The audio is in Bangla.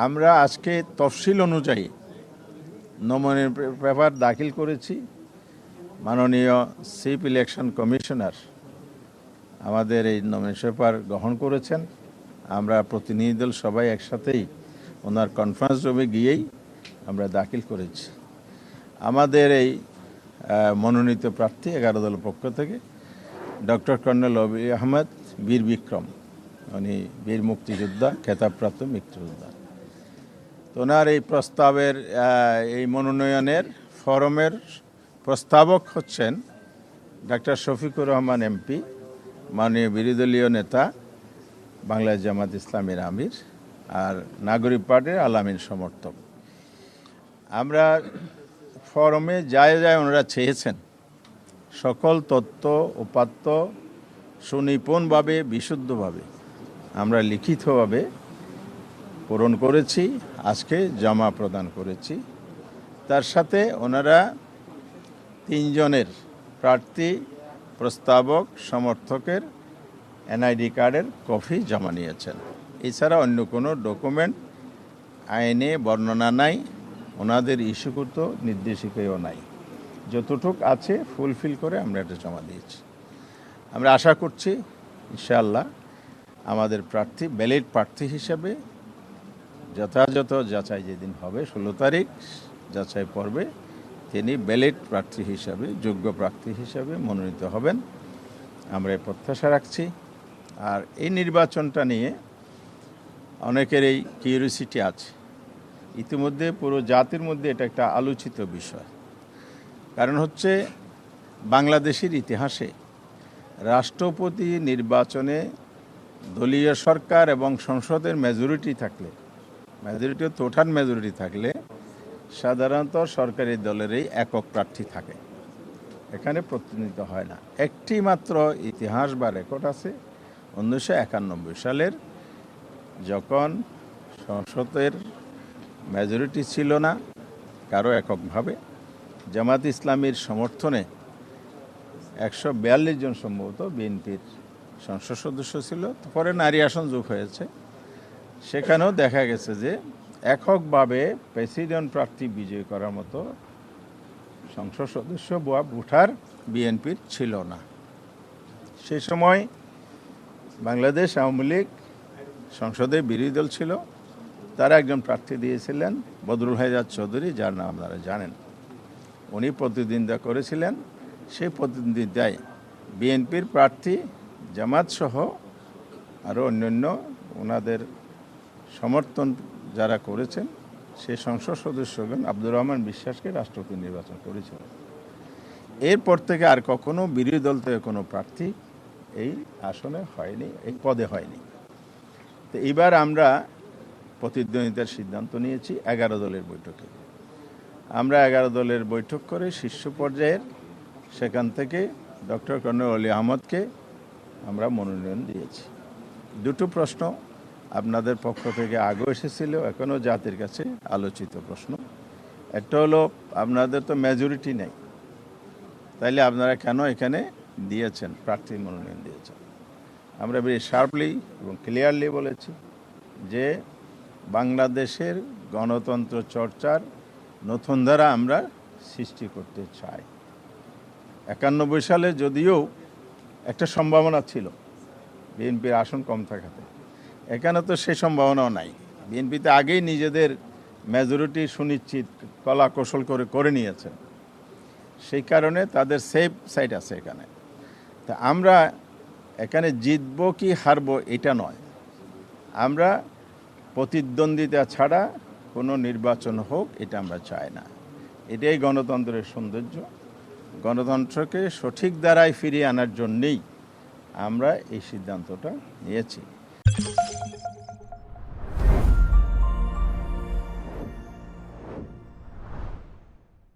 আমরা আজকে তফসিল অনুযায়ী নমনীয় পেপার দাখিল করেছি। মাননীয় চিফ ইলেকশন কমিশনার আমাদের এই নমনীয় পেপার গ্রহণ করেছেন। আমরা প্রতিনিধি দল সবাই একসাথেই ওনার কনফারেন্স রুমে গিয়েই আমরা দাখিল করেছি। আমাদের এই মনোনীত প্রার্থী 11 দলের পক্ষ থেকে ডক্টর কর্নেল অলি আহমেদ বীর বিক্রম, উনি বীর মুক্তিযোদ্ধা, খেতাবপ্রাপ্ত মুক্তিযোদ্ধা। তো ওনার এই প্রস্তাবের এই মনোনয়নের ফরমের প্রস্তাবক হচ্ছেন ডাক্তার শফিকুর রহমান এমপি, মাননীয় বিরোধী দলীয় নেতা, বাংলাদেশ জামাত ইসলামীর আমির, আর নাগরিক পার্টির আলামিন সমর্থক। আমরা ফরমে যায় ওনারা চেয়েছেন সকল তথ্য উপাত্ত সুনিপুণভাবে বিশুদ্ধভাবে আমরা লিখিতভাবে পূরণ করেছি, আজকে জমা প্রদান করেছি। তার সাথে ওনারা 3 জনের প্রার্থী, প্রস্তাবক, সমর্থকের এনআইডি কার্ডের কপি জমা নিয়েছেন। এছাড়া অন্য কোনো ডকুমেন্ট আইনে বর্ণনা নাই, ওনাদের ইস্যুকৃত নির্দেশিকাও নাই। যতটুক আছে ফুলফিল করে আমরা এটা জমা দিয়েছি। আমরা আশা করছি ইনশাআল্লাহ আমাদের প্রার্থী ব্যালিড প্রার্থী হিসেবে যথাযথ যাচাই যেদিন হবে 16 তারিখ যাচাই পর্বে তিনি ব্যালিড প্রার্থী হিসাবে, যোগ্য প্রার্থী হিসাবে মনোনীত হবেন, আমরা এই প্রত্যাশা রাখছি। আর এই নির্বাচনটা নিয়ে অনেকেরই কিউরিওসিটি আছে। ইতিমধ্যে পুরো জাতির মধ্যে এটা একটা আলোচিত বিষয়। কারণ হচ্ছে বাংলাদেশের ইতিহাসে রাষ্ট্রপতি নির্বাচনে দলীয় সরকার এবং সংসদের মেজরিটি থাকলে, মেজরিটি টোটাল মেজরিটি থাকলে সাধারণত সরকারি দলেরই একক প্রার্থী থাকে, এখানে প্রতিনিধিত্ব হয় না। একটি মাত্র ইতিহাস বা রেকর্ড আছে 1991 সালের, যখন সংসদের মেজরিটি ছিল না কারো এককভাবে, জামাত ইসলামীর সমর্থনে 142 জন সম্ভবত বিএনপির সংসদ সদস্য ছিল। পরে নারী আসন যোগ হয়েছে, সেখানেও দেখা গেছে যে এককভাবে প্রেসিডেন্ট প্রার্থী বিজয়ী করার মতো সংসদ সদস্য বা ভোটার বিএনপির ছিল না। সেই সময় বাংলাদেশ আওয়ামী লীগ সংসদে বিরোধী দল ছিল, তারা একজন প্রার্থী দিয়েছিলেন বদরুল হায়দার চৌধুরী, যার নাম আপনারা জানেন। উনি প্রতিদ্বন্দ্বিতা করেছিলেন। সেই প্রতিদ্বন্দ্বিতায় বিএনপির প্রার্থী জামাত সহ আরও অন্যান্য ওনাদের সমর্থন যারা করেছেন সেই সংসদ সদস্যগণ আব্দুর রহমান বিশ্বাসকে রাষ্ট্রপতি নির্বাচন করেছিলেন। এরপর থেকে আর কখনো বিরোধী দল থেকে কোনো প্রার্থী এই আসনে হয়নি, এই পদে হয়নি। তো এবার আমরা প্রতিদ্বন্দ্বিতার সিদ্ধান্ত নিয়েছি 11 দলের বৈঠকে। আমরা 11 দলের বৈঠক করে শীর্ষ পর্যায়ের, সেখান থেকে ডক্টর কর্নেল অলি আহমদকে আমরা মনোনয়ন দিয়েছি। 2টো প্রশ্ন আপনাদের পক্ষ থেকে আগেও এসেছিল, এখনও জাতির কাছে আলোচিত প্রশ্ন। একটা হলো আপনাদের তো মেজরিটি নেই, তাইলে আপনারা কেন এখানে দিয়েছেন, প্রার্থী মনোনয়ন দিয়েছেন? আমরা বেশ শার্পলি এবং ক্লিয়ারলি বলেছি যে বাংলাদেশের গণতন্ত্র চর্চার নতুন ধারা আমরা সৃষ্টি করতে চাই। 91 সালে যদিও একটা সম্ভাবনা ছিল বিএনপির আসন কম থাকাতে, এখানে তো সেই সম্ভাবনাও নাই। বিএনপিতে আগেই নিজেদের মেজরিটি সুনিশ্চিত কলা কৌশল করে নিয়েছে, সেই কারণে তাদের সেফ সাইড আছে এখানে। তা আমরা এখানে জিতব কি হারব এটা নয়, আমরা প্রতিদ্বন্দ্বিতা ছাড়া কোনো নির্বাচন হোক এটা আমরা চাই না। এটাই গণতন্ত্রের সৌন্দর্য। গণতন্ত্রকে সঠিক ধারায় ফিরিয়ে আনার জন্যেই আমরা এই সিদ্ধান্তটা নিয়েছি।